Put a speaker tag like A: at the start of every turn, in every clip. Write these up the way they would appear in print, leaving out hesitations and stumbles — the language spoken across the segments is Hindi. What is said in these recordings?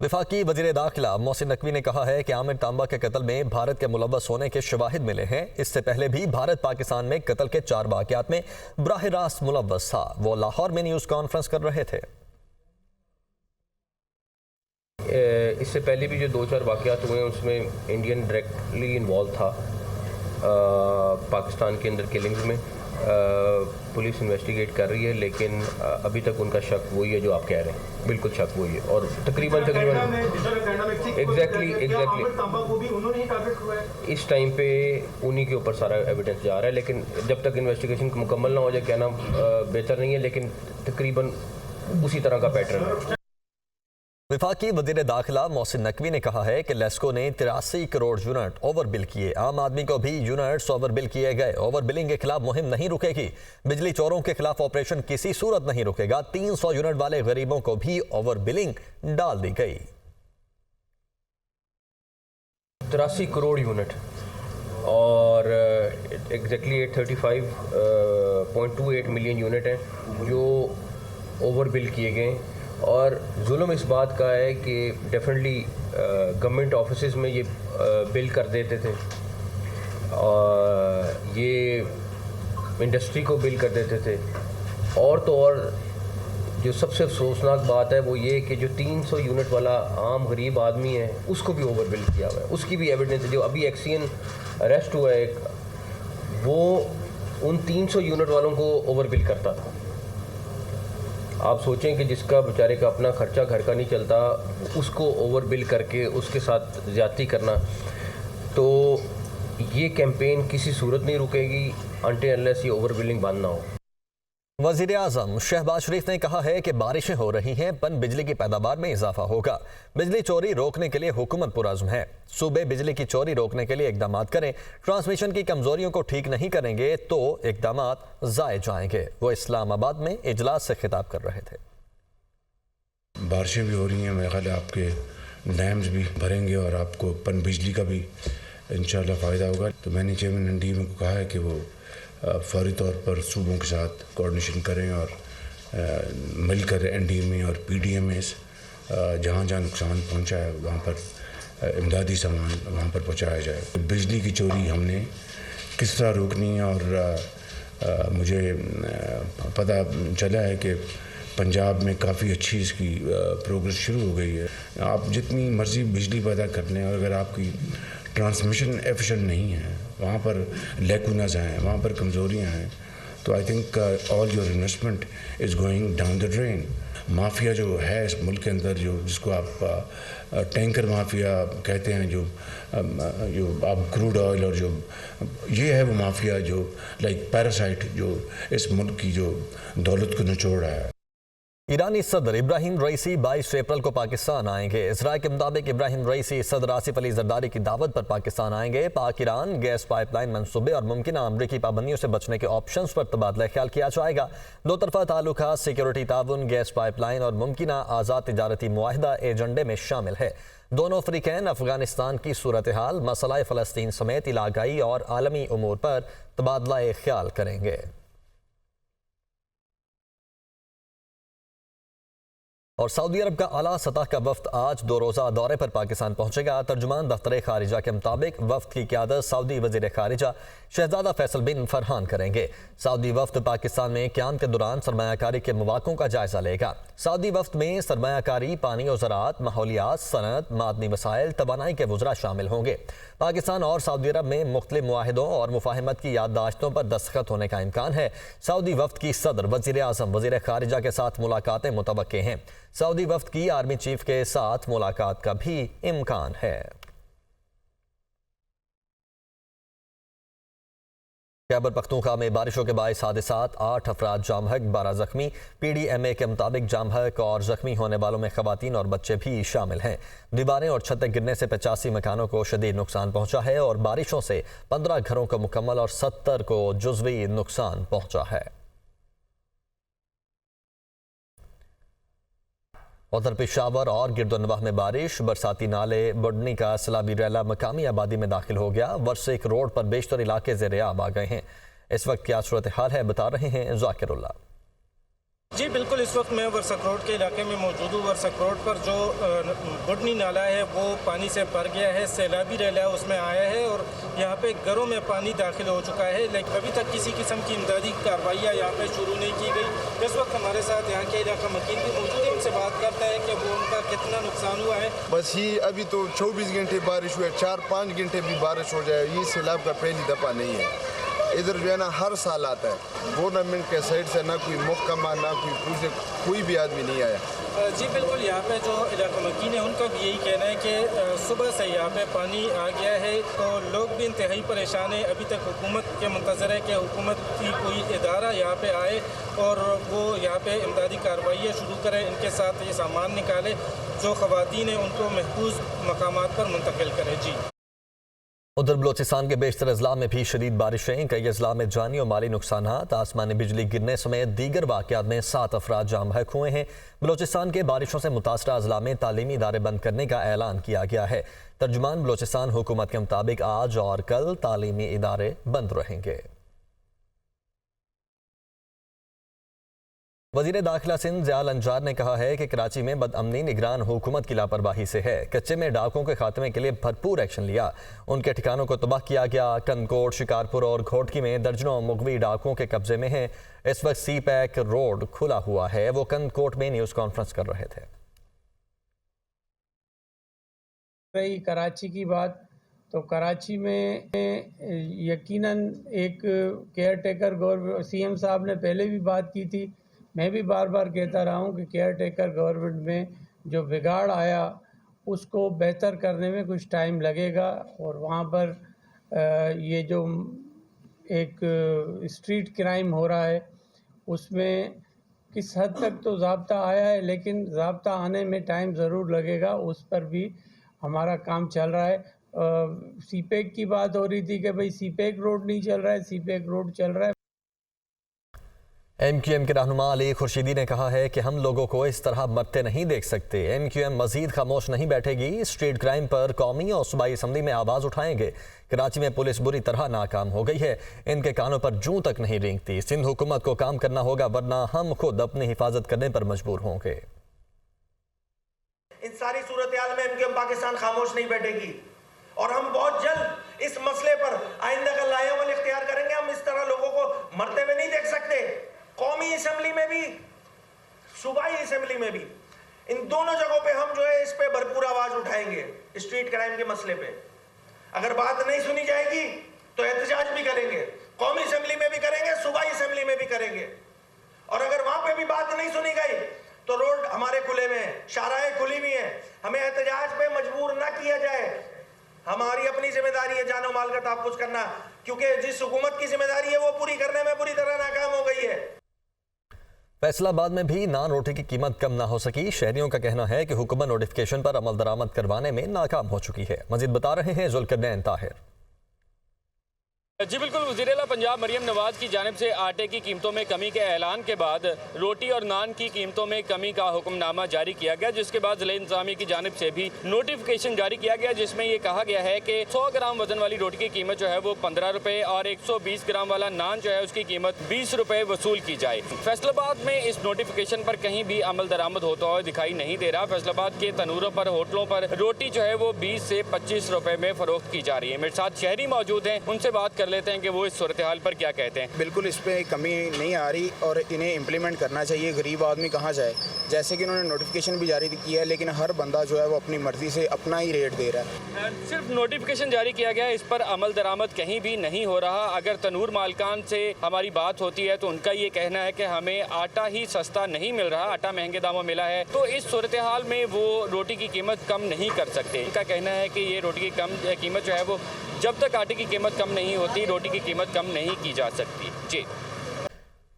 A: वफाकी वज़ीर दाखिला मोहसिन नकवी ने कहा है कि आमिर तांबा के कत्ल में भारत के मुलव्वस होने के शवाहिद मिले हैं। इससे पहले भी भारत पाकिस्तान में कत्ल के 4 वाक़यात में बराह रास्त मुलव्वस था। वो लाहौर में न्यूज़ कॉन्फ्रेंस कर रहे थे।
B: इससे पहले भी जो 2-4 वाक़यात हुए हैं उसमें इंडियन डायरेक्टली इन्वॉल्व था। पाकिस्तान के अंदर किलिंग्स में पुलिस इन्वेस्टिगेट कर रही है, लेकिन अभी तक उनका शक वही है जो आप कह रहे हैं। बिल्कुल शक वही है और तकरीबन एग्जैक्टली इस टाइम पे उन्हीं के ऊपर सारा एविडेंस जा रहा है, लेकिन जब तक इन्वेस्टिगेशन मुकम्मल ना हो जाए कहना बेहतर नहीं है, लेकिन तकरीबन उसी तरह का पैटर्न है।
A: वफाकी वज़ीर दाखिला मोहसिन नकवी ने कहा है कि लेस्को ने 83 करोड़ यूनिट ओवर बिल किए। आम आदमी को भी यूनिट्स ओवर बिल किए गए। ओवर बिलिंग के खिलाफ मुहिम नहीं रुकेगी। बिजली चोरों के खिलाफ ऑपरेशन किसी सूरत नहीं रुकेगा। 300 यूनिट वाले गरीबों को भी ओवर बिलिंग डाल दी गई।
B: 83 करोड़ यूनिट और एग्जैक्टली 835.28 मिलियन यूनिट हैं जो ओवर बिल किए गए। और जुल्म इस बात का है कि डेफिनेटली गवर्नमेंट ऑफिसेज में ये बिल कर देते थे और ये इंडस्ट्री को बिल कर देते थे। और तो और जो सबसे अफसोसनाक बात है वो ये कि जो 300 यूनिट वाला आम गरीब आदमी है उसको भी ओवर बिल किया हुआ है। उसकी भी एविडेंस है। जो अभी एक्सियन अरेस्ट हुआ है वो उन 300 यूनिट वालों को ओवर बिल करता था। आप सोचें कि जिसका बेचारे का अपना खर्चा घर का नहीं चलता उसको ओवर बिल करके उसके साथ ज़्यादती करना, तो ये कैंपेन किसी सूरत नहीं रुकेगी अनटिल अनलेस ये ओवर बिलिंग बंद ना हो।
A: वज़ीर आज़म शहबाज शरीफ ने कहा है कि बारिशें हो रही हैं, पन बिजली की पैदावार में इजाफा होगा। बिजली चोरी रोकने के लिए हुकूमत पुरज़्म है। सूबे बिजली की चोरी रोकने के लिए इकदाम करें। ट्रांसमिशन की कमजोरियों को ठीक नहीं करेंगे तो इकदाम ज़ाये जाएंगे। वो इस्लामाबाद में इजलास से खिताब कर रहे थे।
C: बारिशें भी हो रही हैं, मेरे ख्याल आपके डैम्स भी भरेंगे और आपको पन बिजली का भी इंशाल्लाह फ़ायदा होगा। तो मैंने चेयरमैन एनडीएमए को कहा है कि वो फौरी तौर पर सूबों के साथ कोऑर्डिनेशन करें और मिलकर एनडीएमए और पीडीएमएस जहाँ जहाँ नुकसान पहुँचा है वहाँ पर इमदादी सामान वहाँ पर पहुँचाया जाए। बिजली की चोरी हमने किस तरह रोकनी है और मुझे पता चला है कि पंजाब में काफ़ी अच्छी इसकी प्रोग्रेस शुरू हो गई है। आप जितनी मर्ज़ी बिजली पैदा कर लें और अगर आपकी ट्रांसमिशन एफिशिएंट नहीं है, वहाँ पर लैकुनास हैं, वहाँ पर कमज़ोरियाँ हैं, तो I think all your investment is going down the drain. Mafia जो है इस मुल्क के अंदर, जो जिसको आप टैंकर माफिया कहते हैं, जो आप क्रूड ऑयल और जो ये है वो माफिया जो लाइक पैरासाइट जो इस मुल्क की जो दौलत को निचोड़ रहा है।
A: ईरानी सदर इब्राहिम रईसी 22 अप्रैल को पाकिस्तान आएंगे। इसराइल के मुताबिक इब्राहिम रईसी सदर आसिफ अली जरदारी की दावत पर पाकिस्तान आएंगे। पाक ईरान गैस पाइपलाइन मंसूबे और मुमकिन अमरीकी पाबंदियों से बचने के ऑप्शंस पर तबादला ख्याल किया जाएगा। दो तरफा ताल्लुकात, सिक्योरिटी ताउन, गैस पाइपलाइन और मुमकिन आज़ाद तिजारती मुआहिदा एजेंडे में शामिल है। दोनों अफ्रीकैन अफगानिस्तान की सूरत हाल, मसला फ़लस्तीन समेत इलाकाई और आलमी उमूर पर तबादला ख्याल करेंगे। और सऊदी अरब का आला सतह का वफ्द आज 2 रोज़ा दौरे पर पाकिस्तान पहुंचेगा। तर्जुमान दफ्तर खारिजा के मुताबिक वफ्द की क़यादत सऊदी वज़ीर खारिजा शहजादा फैसल बिन फरहान करेंगे। सऊदी वफ्द पाकिस्तान में क़याम के दौरान सरमायाकारी के मौक़ों का जायज़ा लेगा। सऊदी वफ्द में सरमायाकारी, पानी और ज़राअत, माहौलियात, सनअत, मादनी वसाइल, तवानाई के वज़रा शामिल होंगे। पाकिस्तान और सऊदी अरब में मुख्तलिफ मुआहिदों और मुफाहमत की याददाश्तों पर दस्तखत होने का इम्कान है। सऊदी वफ्द की सदर, वज़ीर आज़म, वज़ीर खारिजा के साथ मुलाकातें मुतवक्के हैं। सऊदी वफ्द की आर्मी चीफ के साथ मुलाकात का भी इम्कान है। खैबर पख्तूनख्वा में बारिशों के बायस हादसात, 8 अफराद जाम हक, 12 जख्मी। PDMA के मुताबिक जाम हक और जख्मी होने वालों में खवातीन और बच्चे भी शामिल हैं। दीवारें और छतें गिरने से 85 मकानों को शदीद नुकसान पहुंचा है और बारिशों से 15 घरों को मुकम्मल और 70 को जुज़वी नुकसान पहुंचा है। उधर पेशावर और गिरदोनवाह में बारिश, बरसाती नाले बढ़नी का सैलाबी रैला मकामी आबादी में दाखिल हो गया। वर्सेक रोड पर बेशतर इलाके ज़ेर आब आ गए हैं। इस वक्त क्या सूरत हाल है, बता रहे हैं जाकिरुल्लाह।
D: जी बिल्कुल, इस वक्त मैं वर्सक रोड के इलाके में मौजूद हूँ। वर्सक रोड पर जो बुढ़नी नाला है वो पानी से भर गया है, सैलाबी रेला उसमें आया है और यहाँ पे घरों में पानी दाखिल हो चुका है, लेकिन अभी तक किसी किस्म की इमदादी कार्रवाइयाँ यहाँ पे शुरू नहीं की गई। इस वक्त हमारे साथ यहाँ के इलाका मकीन भी मौजूद है, उनसे बात करता है कि वो उनका कितना नुकसान हुआ है।
E: बस ये अभी तो 24 घंटे बारिश हुई है, 4-5 घंटे भी बारिश हो जाए, ये सैलाब का पहली दफ़ा नहीं है। इधर जो है ना हर साल आता है, गवर्नमेंट के साइड से ना कोई मुहकमा ना कोई भी आदमी नहीं आया।
D: जी बिल्कुल, यहाँ पे जो इलाका मकीन है उनका भी यही कहना है कि सुबह से यहाँ पे पानी आ गया है, तो लोग भी इंतहाई परेशान हैं। अभी तक हुकूमत के मुंतज़र है कि हुकूमत की कोई इदारा यहाँ पे आए और वो यहाँ पे इमदादी कार्रवाइयाँ शुरू करें, इनके साथ ये सामान निकाले, जो ख़वातीन हैं उनको महफूज मकामात पर मुंतकिल करें। जी
A: उधर बलोचिस्तान के बेशतर अजला में भी शदीद बारिशें, कई अजला में जानी और माली नुकसान, आसमानी बिजली गिरने समेत दीगर वाक़यात में 7 अफराद जाम बहक हुए हैं। बलोचिस्तान के बारिशों से मुतासरा अजला में तालीमी इदारे बंद करने का ऐलान किया गया है। तर्जुमान बलोचिस्तान हुकूमत के मुताबिक आज और कल तालीमी इदारे बंद रहेंगे। वज़ीर दाखिला सिंध ज़ियाल अंजार ने कहा है कि कराची में बदअमनी निगरान हुकूमत की लापरवाही से है। कच्चे में डाकों के खात्मे के लिए भरपूर एक्शन लिया, उनके ठिकानों को तबाह किया गया। कंदकोट, शिकारपुर और घोटकी में दर्जनों मुगवी डाकों के कब्जे में हैं। इस वक्त सी पैक रोड खुला हुआ है। वो कंदकोट में न्यूज़ कॉन्फ्रेंस कर रहे थे।
F: रही कराची की बात, तो कराची में यकीनन एक केयर टेकर गवर्नमेंट, सीएम साहब ने पहले भी बात की थी, मैं भी बार बार कहता रहा हूँ कि केयर टेकर गवर्नमेंट में जो बिगाड़ आया उसको बेहतर करने में कुछ टाइम लगेगा। और वहाँ पर ये जो एक स्ट्रीट क्राइम हो रहा है उसमें किस हद तक तो ज़ाब्ता आया है, लेकिन ज़ाब्ता आने में टाइम ज़रूर लगेगा, उस पर भी हमारा काम चल रहा है। सीपेक की बात हो रही थी कि भाई सीपेक रोड नहीं चल रहा है, सीपेक रोड चल रहा है।
A: MQM के रहनुमा अली खुर्शीदी ने कहा है कि हम लोगों को इस तरह मरते नहीं देख सकते। MQM मजीद खामोश नहीं बैठेगी। स्ट्रीट क्राइम पर कौमी और सूबाई असम्बली में आवाज़ उठाएंगे। कराची में पुलिस बुरी तरह नाकाम हो गई है, इनके कानों पर जूं तक नहीं रेंगती। सिंध हुकूमत को काम करना होगा, वरना हम खुद अपनी हिफाजत करने पर मजबूर होंगे।
G: इन सारी सूरत हाल में MQM पाकिस्तान खामोश नहीं बैठेगी और हम बहुत जल्द इस मसले पर आइंदा का लाएअमल इख्तियार करेंगे। हम इस तरह लोगों को मरते हुए नहीं देख सकते। कौमी असम्बली में भी, सूबाई असम्बली में भी, इन दोनों जगहों पे हम जो है इस पे भरपूर आवाज उठाएंगे। स्ट्रीट क्राइम के मसले पे अगर बात नहीं सुनी जाएगी तो एहतजाज भी करेंगे, कौमी असम्बली में भी करेंगे, सूबाई असम्बली में भी करेंगे। और अगर वहां पे भी बात नहीं सुनी गई तो रोड हमारे खुले में हैं, शाहराहें खुली हुई हैं। हमें एहतजाज पे मजबूर ना किया जाए। हमारी अपनी जिम्मेदारी है जानो माल का तहफ़्फ़ुज़ करना, क्योंकि जिस हुकूमत की जिम्मेदारी है वो पूरी करने में बुरी तरह नाकाम हो गई है।
A: फैसलाबाद में भी नान रोटी की कीमत कम ना हो सकी। शहरियों का कहना है कि हुकूमत नोटिफिकेशन पर अमल दरामद करवाने में नाकाम हो चुकी है। मजीद बता रहे हैं जुल्करनैन ताहिर।
H: जी बिल्कुल, वज़ीर-ए-आला पंजाब मरियम नवाज़ की जानिब से आटे की कीमतों में कमी के ऐलान के बाद रोटी और नान की कीमतों में कमी का हुक्मनामा जारी किया गया, जिसके बाद ज़िला इंतज़ामिया की जानिब से भी नोटिफिकेशन जारी किया गया, जिसमें ये कहा गया है कि 100 ग्राम वजन वाली रोटी की कीमत जो है वो 15 रुपये और 120 ग्राम वाला नान जो है उसकी कीमत 20 रुपये वसूल की जाए। फैसलाबाद में इस नोटिफिकेशन पर कहीं भी अमल दरामद होता हुआ दिखाई नहीं दे रहा। फैसलाबाद के तनूरों पर, होटलों पर रोटी जो है वो 20 से 25 रुपये में फरोख्त की जा रही है। मेरे साथ शहरी मौजूद हैं, उनसे बात कर लेते हैं कि वो इस सूरत हाल पर क्या कहते हैं।
I: बिल्कुल इस पर कमी नहीं आ रही और इन्हें इम्प्लीमेंट करना चाहिए। गरीब आदमी कहाँ जाए, जैसे कि उन्होंने नोटिफिकेशन भी जारी किया है, लेकिन हर बंदा जो है वो अपनी मर्जी से अपना ही रेट दे रहा है।
H: सिर्फ नोटिफिकेशन जारी किया गया है, इस पर अमल दरामद कहीं भी नहीं हो रहा। अगर तनूर मालकान से हमारी बात होती है तो उनका ये कहना है कि हमें आटा ही सस्ता नहीं मिल रहा, आटा महंगे दामों मिला है, तो इस सूरत हाल में वो रोटी की कीमत कम नहीं कर सकते। उनका कहना है कि ये रोटी की कीमत जो है वो जब तक आटे की कीमत कम नहीं होती, रोटी की कीमत कम नहीं की जा सकती। जी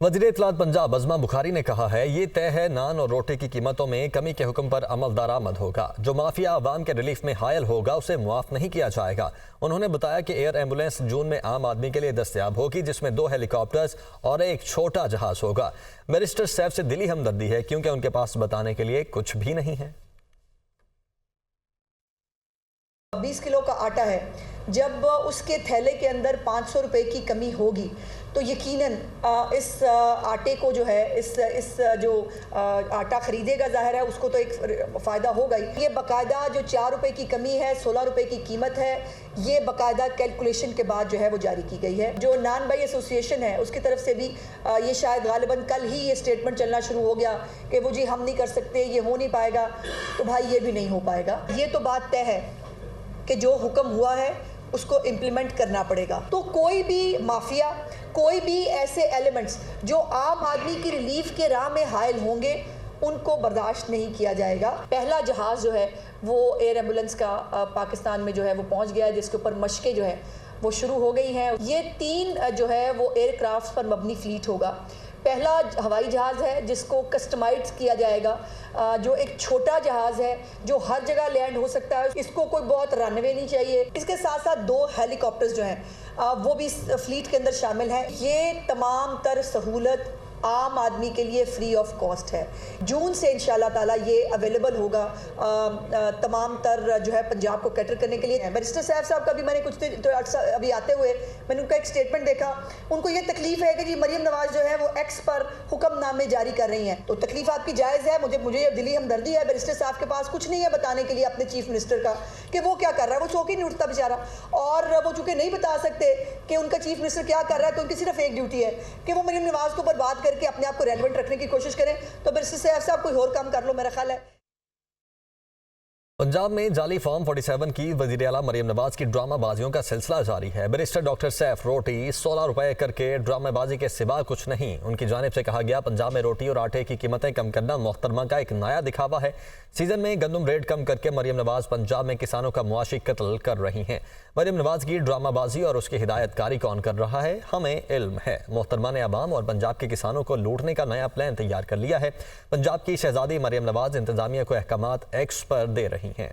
A: वज़ीर इत्तलात पंजाब अज़मा बुखारी ने कहा है ये तय है नान और रोटी की कीमतों में कमी के हुक्म पर अमल दरामद होगा। जो माफिया आवाम के रिलीफ में हायल होगा उसे मुआफ़ नहीं किया जाएगा। उन्होंने बताया कि एयर एम्बुलेंस जून में आम आदमी के लिए दस्तयाब होगी, जिसमें 2 हेलीकॉप्टर्स और एक छोटा जहाज होगा। बैरिस्टर सैफ से दिली हमदर्दी है क्योंकि उनके पास बताने के लिए कुछ भी नहीं है।
J: 20 किलो का आटा है, जब उसके थैले के अंदर 500 रुपए की कमी होगी तो यकीनन इस आटे को जो है इस जो आटा ख़रीदेगा ज़ाहिर है उसको तो एक फ़ायदा होगा ही। ये बाकायदा जो 4 रुपये की कमी है, 16 रुपये की कीमत है, ये बाकायदा कैलकुलेशन के बाद जो है वो जारी की गई है। जो नान बाई एसोसिएशन है उसकी तरफ से भी ये शायद गालिबन कल ही ये स्टेटमेंट चलना शुरू हो गया कि वो जी हम नहीं कर सकते, ये हो नहीं पाएगा। तो भाई ये भी नहीं हो पाएगा। ये तो बात तय है कि जो हुक्म हुआ है उसको इम्प्लीमेंट करना पड़ेगा। तो कोई भी माफिया, कोई भी ऐसे एलिमेंट्स जो आम आदमी की रिलीफ के राह में हायल होंगे उनको बर्दाश्त नहीं किया जाएगा। पहला जहाज़ जो है वो एयर एम्बुलेंस का पाकिस्तान में जो है वो पहुंच गया है, जिसके ऊपर मशकें जो है वो शुरू हो गई हैं। ये 3 जो है वो एयरक्राफ्ट पर मबनी फ्लीट होगा। पहला हवाई जहाज़ है जिसको कस्टमाइज किया जाएगा, जो एक छोटा जहाज़ है जो हर जगह लैंड हो सकता है, इसको कोई बहुत रनवे नहीं चाहिए। इसके साथ साथ 2 हेलीकॉप्टर्स जो हैं वो भी फ्लीट के अंदर शामिल हैं। ये तमाम तर सहूलत आम आदमी के लिए फ्री ऑफ कॉस्ट है। जून से इंशाल्लाह ताला ये अवेलेबल होगा तमाम तर जो है पंजाब को कैटर करने के लिए। बैरिस्टर साहब का भी मैंने कुछ अभी आते हुए मैंने उनका एक स्टेटमेंट देखा। उनको ये तकलीफ है कि जी मरियम नवाज जो है वो एक्स पर हुक्मनामे जारी कर रही हैं। तो तकलीफ आपकी जायज़ है, मुझे दिली हमदर्दी है। बैरिस्टर साहब के पास कुछ नहीं है बताने के लिए अपने चीफ मिनिस्टर का कि वो क्या कर रहा है। वो सो के नहीं उठता बेचारा, और वो चूँकि नहीं बता सकते कि उनका चीफ मिनिस्टर क्या कर रहा है, तो उनकी सिर्फ एक ड्यूटी है कि वो मरियम नवाज को बर्बाद करके अपने आप को रेलेवेंट रखने की कोशिश करें। तो बैरिस्टर साहब कोई और काम कर लो, मेरा ख्याल है।
A: पंजाब में जाली फॉर्म 47 की वज़ीर आला मरियम नवाज की ड्रामाबाजियों का सिलसिला जारी है। बैरिस्टर डॉक्टर सैफ रोटी 16 रुपए करके ड्रामाबाजी के सिवा कुछ नहीं। उनकी जानिब से कहा गया पंजाब में रोटी और आटे की कीमतें कम करना मोहतरमा का एक नया दिखावा है। सीजन में गंदम रेट कम करके मरियम नवाज पंजाब में किसानों का मुआशी कत्ल कर रही हैं। मरियम नवाज की ड्रामाबाजी और उसकी हिदायतकारी कौन कर रहा है, हमें इल्म है। मोहतरमा ने अवाम और पंजाब के किसानों को लूटने का नया प्लान तैयार कर लिया है। पंजाब की शहजादी मरियम नवाज इंतजामिया को अहकामात एक्स पर दे रही हैं।